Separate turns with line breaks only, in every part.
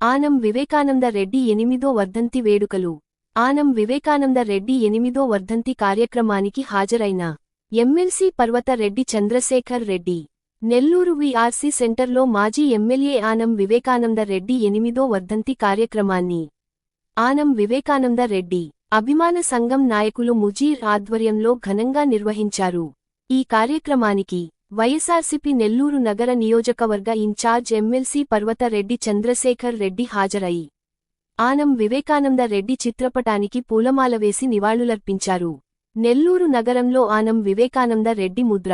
ఆనం వివేకానంద రెడ్డి 8వ వర్ధంతి వేడుకలు. ఆనం వివేకానంద రెడ్డి 8వ వర్ధంతి కార్యక్రమానికి హాజరైన ఎమ్మెల్సీ పర్వత రెడ్డి చంద్రశేఖర్ రెడ్డి, నెల్లూరు వీఆర్సీ సెంటర్లో మాజీ ఎమ్మెల్యే ఆనం వివేకానంద రెడ్డి 8వ వర్ధంతి కార్యక్రమాన్ని ఆనం వివేకానంద రెడ్డి అభిమాన సంఘం నాయకులు ముజీర్ ఆధ్వర్యంలో ఘనంగా నిర్వహించారు. ఈ కార్యక్రమానికి వైఎస్ఆర్సీపీ నెల్లూరు నగర నియోజకవర్గ ఇన్ఛార్జ్ ఎమ్మెల్సీ పర్వత రెడ్డి చంద్రశేఖర్ రెడ్డి హాజరై ఆనం వివేకానంద రెడ్డి చిత్రపటానికి పూలమాల వేసి నివాళులర్పించారు. నెల్లూరు నగరంలో ఆనం వివేకానంద రెడ్డి ముద్ర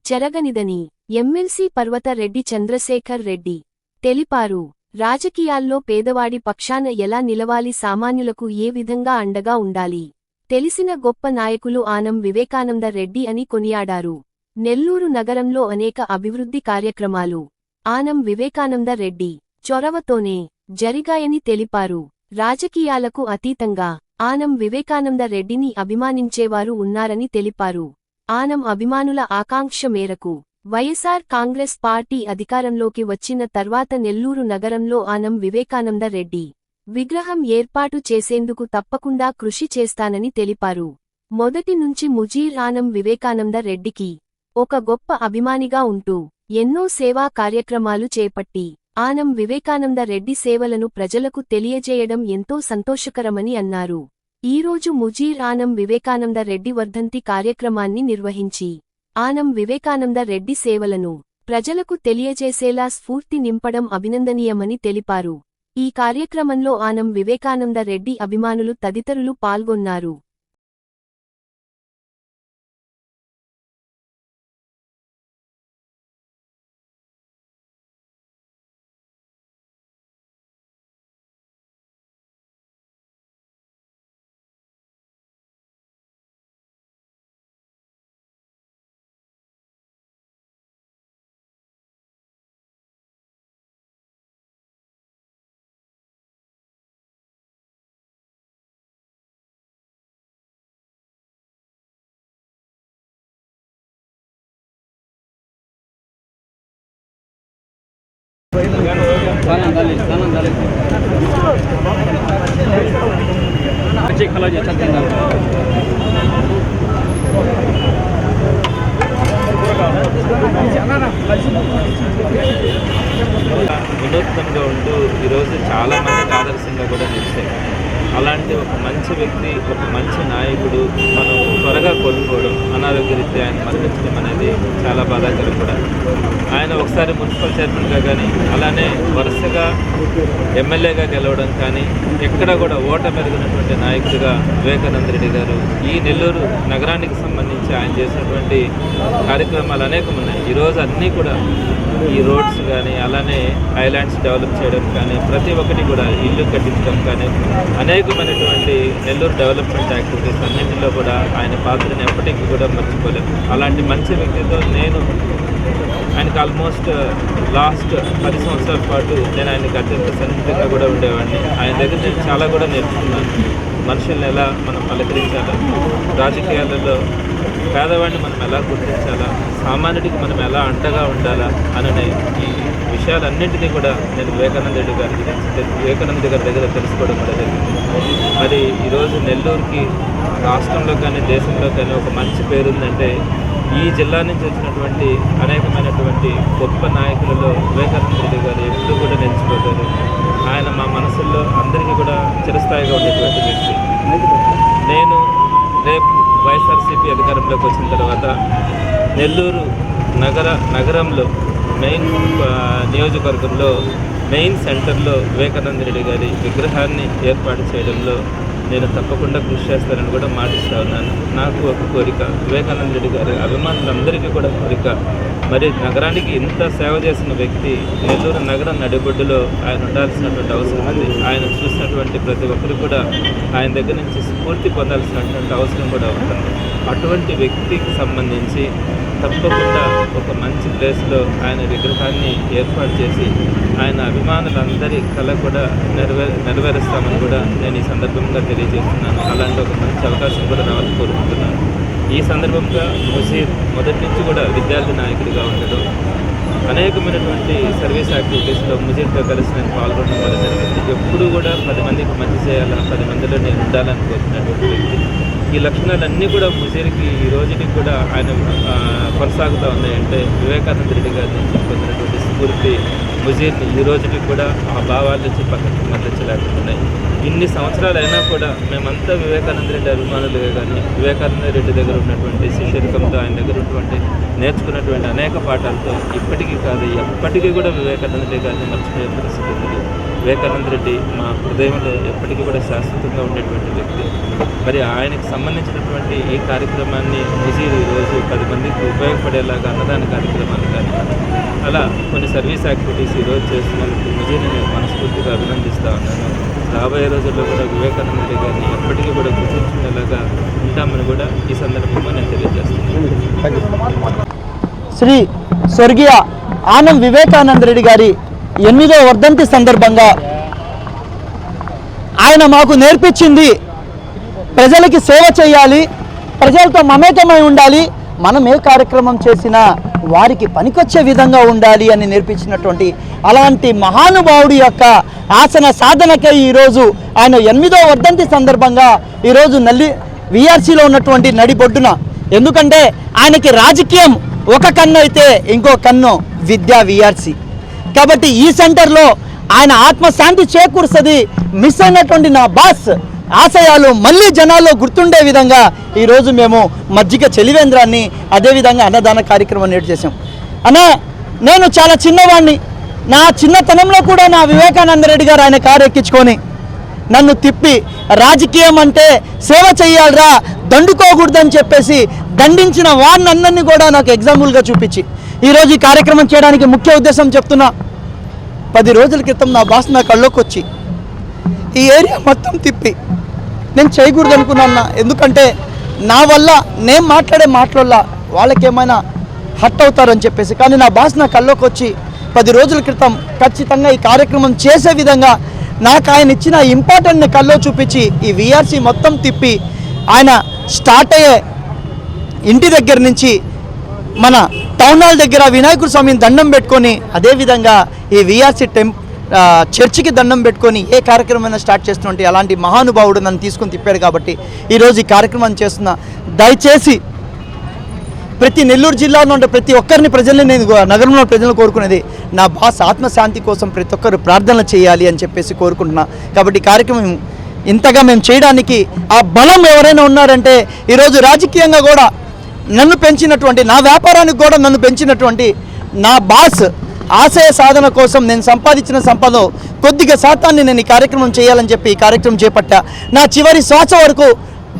చెరగనిదని ఎమ్మెల్సీ పర్వత రెడ్డి చంద్రశేఖర్ రెడ్డి తెలిపారు. రాజకీయాల్లో పేదవాడి పక్షాన ఎలా నిలవాలి, సామాన్యులకు ఏ విధంగా అండగా ఉండాలి తెలిసిన గొప్ప నాయకులు ఆనం వివేకానంద రెడ్డి అని కొనియాడారు. నెల్లూరు నగరంలో అనేక అభివృద్ధి కార్యక్రమాలు ఆనం వివేకానంద రెడ్డి చొరవతోనే జరిగాయని తెలిపారు. రాజకీయాలకు అతీతంగా ఆనం వివేకానంద రెడ్డిని అభిమానించేవారు ఉన్నారని తెలిపారు. ఆనం అభిమానుల ఆకాంక్ష మేరకు వైఎస్ఆర్ కాంగ్రెస్ పార్టీ అధికారంలోకి వచ్చిన తర్వాత నెల్లూరు నగరంలో ఆనం వివేకానంద రెడ్డి విగ్రహం ఏర్పాటు చేసేందుకు తప్పకుండా కృషి చేస్తానని తెలిపారు. మొదటి నుంచి ముజీర్ ఆనం వివేకానంద రెడ్డికి ఒక గొప్ప అభిమానిగా ఉంటూ ఎన్నో సేవా కార్యక్రమాలు చేపట్టి ఆనం వివేకానంద రెడ్డి సేవలను ప్రజలకు తెలియజేయడం ఎంతో సంతోషకరమని అన్నారు. ఈరోజు ముజీర్ ఆనం వివేకానంద రెడ్డి వర్ధంతి కార్యక్రమాన్ని నిర్వహించి ఆనం వివేకానంద రెడ్డి సేవలను ప్రజలకు తెలియజేసేలా స్ఫూర్తి నింపడం అభినందనీయమని తెలిపారు. ఈ కార్యక్రమంలో ఆనం వివేకానంద రెడ్డి అభిమానులు తదితరులు పాల్గొన్నారు.
వినూత్నంగా ఉంటూ ఈరోజు చాలా మందికి ఆదర్శంగా కూడా నిలిచాయి. అలాంటి ఒక మంచి వ్యక్తి, ఒక మంచి నాయకుడు మనం త్వరగా కోల్పోవడం, అనారోగ్యరీత్యా ఆయన మరణించడం అనేది చాలా బాధాకరం కూడా. ఆయన ఒకసారి మున్సిపల్ చైర్మన్గా కానీ, అలానే వరుసగా ఎమ్మెల్యేగా గెలవడం కానీ, ఎక్కడ కూడా ఓటమెరుగునటువంటి నాయకుడిగా వివేకానంద రెడ్డి గారు ఈ నెల్లూరు నగరానికి సంబంధించి ఆయన చేసినటువంటి కార్యక్రమాలు అనేకం ఉన్నాయి. ఈరోజు అన్నీ కూడా ఈ రోడ్స్ కానీ, అలానే ఐలాండ్స్ డెవలప్ చేయడం కానీ, ప్రతి ఒక్కటి కూడా ఇల్లు కట్టించడం కానీ, అనేకమైనటువంటి నెల్లూరు డెవలప్మెంట్ యాక్టివిటీస్ అన్నింటిలో కూడా ఆయన పాత్రను ఎప్పటికీ కూడా మర్చిపోలేము. అలాంటి మంచి వ్యక్తితో నేను ఆయనకు ఆల్మోస్ట్ లాస్ట్ 10 సంవత్సరాల పాటు నేను ఆయనకు అత్యంత సన్నిహితంగా కూడా ఉండేవాడిని. ఆయన దగ్గర నేను చాలా కూడా నేర్చుకున్నాను. మనుషుల్ని ఎలా మనం పలకరించాలా, రాజకీయాలలో పేదవాడిని మనం ఎలా గుర్తించాలా, సామాన్యుడికి మనం ఎలా అండగా ఉండాలా అనే ఈ విషయాలన్నింటినీ కూడా నేను వివేకానంద రెడ్డి గారి దగ్గర తెలుసుకోవడం కూడా జరిగింది. మరి ఈరోజు నెల్లూరుకి రాష్ట్రంలో కానీ దేశంలో కానీ ఒక మంచి పేరుందంటే ఈ జిల్లా నుంచి వచ్చినటువంటి అనేకమైనటువంటి గొప్ప నాయకులలో వివేకానంద రెడ్డి గారు ఎప్పుడు కూడా నిలిచిపోతారు. ఆయన మా మనసుల్లో అందరికీ కూడా చిరస్థాయిగా ఉండేటువంటి వ్యక్తి. నేను రేపు వైఎస్ఆర్సీపీ అధికారంలోకి వచ్చిన తర్వాత నెల్లూరు నగరంలో మెయిన్ నియోజకవర్గంలో మెయిన్ సెంటర్లో వివేకానంద రెడ్డి గారి విగ్రహాన్ని ఏర్పాటు చేయడంలో నేను తప్పకుండా కృషి చేస్తానని కూడా మాటిస్తూ ఉన్నాను. నాకు ఒక కోరిక, వివేకానంద రెడ్డి గారి అభిమానులందరికీ కూడా కోరిక, మరి నగరానికి ఇంత సేవ చేసిన వ్యక్తి నెల్లూరు నగరం నడిబొడ్డులో ఆయన ఉండాల్సినటువంటి అవసరం ఉంది. ఆయన చూసినటువంటి ప్రతి ఒక్కరు కూడా ఆయన దగ్గర నుంచి స్ఫూర్తి పొందాల్సినటువంటి అవసరం కూడా ఉంటుంది. అటువంటి వ్యక్తికి సంబంధించి తప్పకుండా ఒక మంచి ప్లేస్లో ఆయన విగ్రహాన్ని ఏర్పాటు చేసి ఆయన అభిమానులందరి కళ కూడా నెరవేరుస్తామని కూడా నేను ఈ సందర్భంగా తెలియజేస్తున్నాను. అలాంటి ఒక మంచి అవకాశం కూడా రావాలని కోరుకుంటున్నాను. ఈ సందర్భంగా ముజీర్ మొదటి నుంచి కూడా విద్యార్థి నాయకుడిగా ఉండడం, అనేకమైనటువంటి సర్వీస్ యాక్టివిటీస్లో ముజీర్తో కలిసి నేను పాల్గొనడం వల్ల జరిగింది. ఎప్పుడు కూడా 10 మందికి మంచి చేయాలా, 10 మందిలో నేను ఉండాలని కోరుకున్నటువంటి వ్యక్తి. ఈ లక్షణాలన్నీ కూడా ముజీర్కి ఈ రోజుకి కూడా ఆయన కొనసాగుతూ ఉన్నాయంటే వివేకానంద రెడ్డి గారి నుంచి పొందినటువంటి స్ఫూర్తి ముజీర్ని ఈ రోజుకి కూడా ఆ భావాల నుంచి పక్కకి మరలించలేకపోతున్నాయి. ఇన్ని సంవత్సరాలైనా కూడా మేమంతా వివేకానంద రెడ్డి అభిమానులుగా కానీ వివేకానంద రెడ్డి దగ్గర ఉన్నటువంటి శిష్యరికంతో ఆయన దగ్గర ఉన్నటువంటి నేర్చుకున్నటువంటి అనేక పాఠాలతో ఇప్పటికీ కాదు ఎప్పటికీ కూడా వివేకానంద రెడ్డి గారిని మర్చిపోయే పరిస్థితి లేదు. వివేకానంద రెడ్డి మా హృదయంలో ఎప్పటికీ కూడా శాశ్వతంగా ఉండేటువంటి వ్యక్తి. మరి ఆయనకు సంబంధించినటువంటి ఈ కార్యక్రమాన్ని ముజీర్ ఈరోజు 10 మందికి ఉపయోగపడేలాగా అన్నదాన కార్యక్రమాలు కానీ అలా కొన్ని సర్వీస్ యాక్టివిటీస్ ఈరోజు చేస్తున్నందుకు ముజీర్ని నేను మనస్ఫూర్తిగా అభినందిస్తూ ఉన్నాను. రాబోయే రోజుల్లో కూడా వివేకానంద రెడ్డి గారిని ఎప్పటికీ కూడా గుర్తుంచుకునేలాగా ఉంటామని కూడా ఈ సందర్భంగా నేను తెలియజేస్తున్నాను.
శ్రీ స్వర్గీయ ఆనం వివేకానంద రెడ్డి గారి 8వ వర్ధంతి సందర్భంగా ఆయన మాకు నేర్పించింది ప్రజలకి సేవ చేయాలి, ప్రజలతో మమేకమై ఉండాలి, మనం ఏ కార్యక్రమం చేసినా వారికి పనికొచ్చే విధంగా ఉండాలి అని నేర్పించినటువంటి అలాంటి మహానుభావుడి యొక్క ఆసన సాధనకై ఈరోజు ఆయన 8వ వర్ధంతి సందర్భంగా ఈరోజు విఆర్సీలో ఉన్నటువంటి నడిబొడ్డున, ఎందుకంటే ఆయనకి రాజకీయం ఒక కన్ను అయితే ఇంకో కన్ను విద్యా విఆర్సీ. కాబట్టి ఈ సెంటర్లో ఆయన ఆత్మశాంతి చేకూరుస్తుంది. మిస్ అయినటువంటి నా బాస్ ఆశయాలు మళ్ళీ జనాల్లో గుర్తుండే విధంగా ఈరోజు మేము మజ్జిగ చలివేంద్రాన్ని అదేవిధంగా అన్నదాన కార్యక్రమం చేసాం. నేను చాలా చిన్నవాడిని. నా చిన్నతనంలో కూడా నా వివేకానంద రెడ్డి గారు ఆయన కారు ఎక్కించుకొని నన్ను తిప్పి రాజకీయం అంటే సేవ చేయాలరా, దండుకోకూడదని చెప్పేసి దండించిన వారినందరినీ కూడా నాకు ఎగ్జాంపుల్గా చూపించి ఈరోజు ఈ కార్యక్రమం చేయడానికి ముఖ్య ఉద్దేశం చెప్తున్నా. 10 రోజుల క్రితం నా బాస్ నా కళ్ళలోకి వచ్చి ఈ ఏరియా మొత్తం తిప్పి నేను చేయకూడదు అనుకున్నా. ఎందుకంటే నా వల్ల నేను మాట్లాడే మాటల వాళ్ళకేమైనా హర్ట్ అవుతారని చెప్పేసి. కానీ నా బాస్ నా కళ్ళలోకి వచ్చి 10 రోజుల క్రితం ఖచ్చితంగా ఈ కార్యక్రమం చేసే విధంగా నాకు ఆయన ఇచ్చిన ఇంపార్టెంట్ని కల్లో చూపించి ఈ విఆర్సీ మొత్తం తిప్పి ఆయన స్టార్ట్ అయ్యే ఇంటి దగ్గర నుంచి మన టౌన్ హాల్ దగ్గర వినాయకుడు స్వామిని దండం పెట్టుకొని అదేవిధంగా ఈ విఆర్సీ చర్చికి దండం పెట్టుకొని ఏ కార్యక్రమం స్టార్ట్ చేస్తుంటే అలాంటి మహానుభావుడు నన్ను తీసుకొని తిప్పాడు. కాబట్టి ఈరోజు ఈ కార్యక్రమాన్ని చేస్తున్నా. దయచేసి ప్రతి నెల్లూరు జిల్లాలో ఉండే ప్రతి ఒక్కరిని ప్రజల్ని నేను నగరంలో ప్రజలను కోరుకునేది నా బాస్ ఆత్మశాంతి కోసం ప్రతి ఒక్కరు ప్రార్థనలు చేయాలి అని చెప్పేసి కోరుకుంటున్నా. కాబట్టి కార్యక్రమం ఇంతగా మేము చేయడానికి ఆ బలం ఎవరైనా ఉన్నారంటే ఈరోజు రాజకీయంగా కూడా నన్ను పెంచినటువంటి, నా వ్యాపారానికి కూడా నన్ను పెంచినటువంటి నా బాస్ ఆశయ సాధన కోసం నేను సంపాదించిన సంపద కొద్దిగా శాతాన్ని నేను ఈ కార్యక్రమం చేయాలని చెప్పి ఈ కార్యక్రమం చేపట్టా. నా చివరి శ్వాస వరకు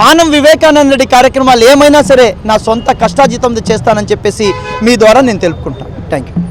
ఆనం వివేకానంద రెడ్డి కార్యక్రమాలు ఏమైనా సరే నా సొంత కష్టాజీతంతో చేస్తానని చెప్పేసి మీ ద్వారా నేను తెలుపుకుంటాను. Thank you.